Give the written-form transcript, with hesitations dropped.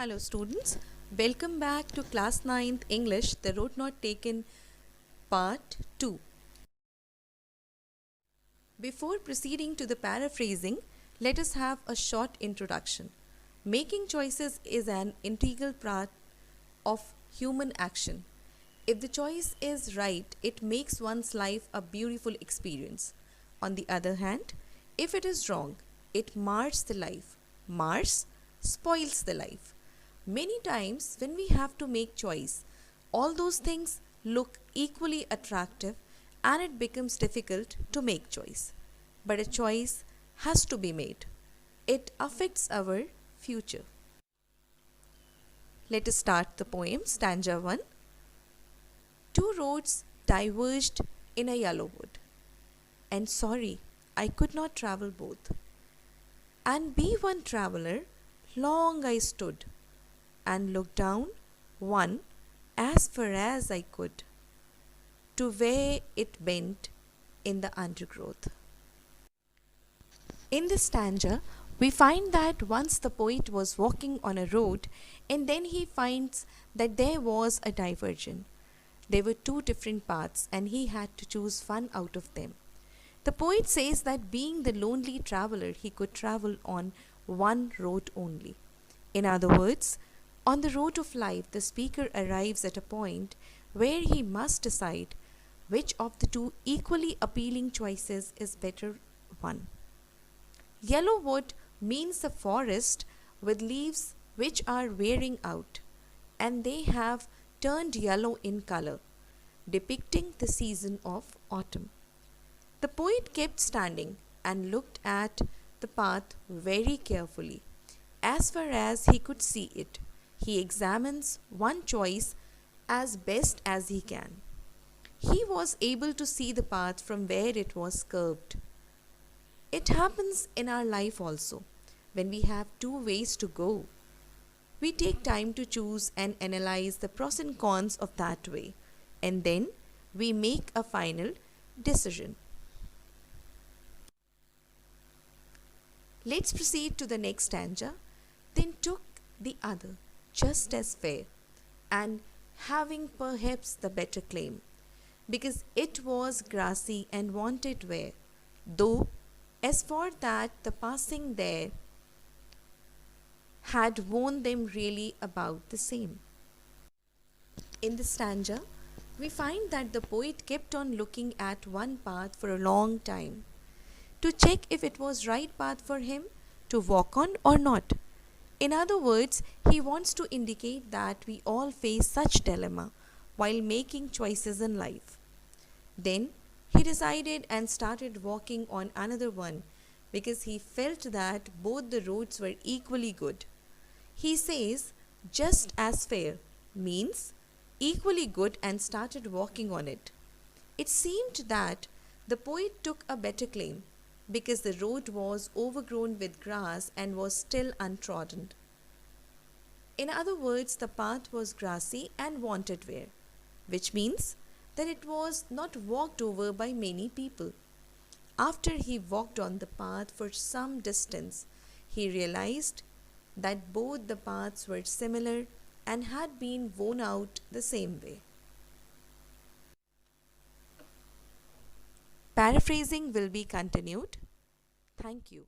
Hello students, welcome back to class 9th English, the road not taken part 2. Before proceeding to the paraphrasing, let us have a short introduction. Making choices is an integral part of human action. If the choice is right, it makes one's life a beautiful experience. On the other hand, if it is wrong, it mars the life. Mars spoils the life. Many times when we have to make choice, all those things look equally attractive and it becomes difficult to make choice. But a choice has to be made. It affects our future. Let us start the poem, stanza 1. Two roads diverged in a yellow wood, and sorry, I could not travel both. And be one traveller, long I stood, and looked down one as far as I could, to where it bent in the undergrowth. In this stanza, we find that once the poet was walking on a road and then he finds that there was a diversion. There were two different paths and he had to choose one out of them. The poet says that being the lonely traveler, he could travel on one road only. In other words, on the road of life, the speaker arrives at a point where he must decide which of the two equally appealing choices is better one. Yellow wood means the forest with leaves which are wearing out, and they have turned yellow in color, depicting the season of autumn. The poet kept standing and looked at the path very carefully, as far as he could see it. He examines one choice as best as he can. He was able to see the path from where it was curved. It happens in our life also. When we have two ways to go, we take time to choose and analyze the pros and cons of that way, and then we make a final decision. Let's proceed to the next stanza. Then took the other, just as fair, and having perhaps the better claim, because it was grassy and wanted wear, though as for that the passing there had worn them really about the same. In the stanza, we find that the poet kept on looking at one path for a long time, to check if it was right path for him to walk on or not. In other words, he wants to indicate that we all face such dilemma while making choices in life. Then he decided and started walking on another one because he felt that both the roads were equally good. He says just as fair means equally good and started walking on it. It seemed that the poet took a better claim because the road was overgrown with grass and was still untrodden. In other words, the path was grassy and wanted wear, which means that it was not walked over by many people. After he walked on the path for some distance, he realized that both the paths were similar and had been worn out the same way. Paraphrasing will be continued. Thank you.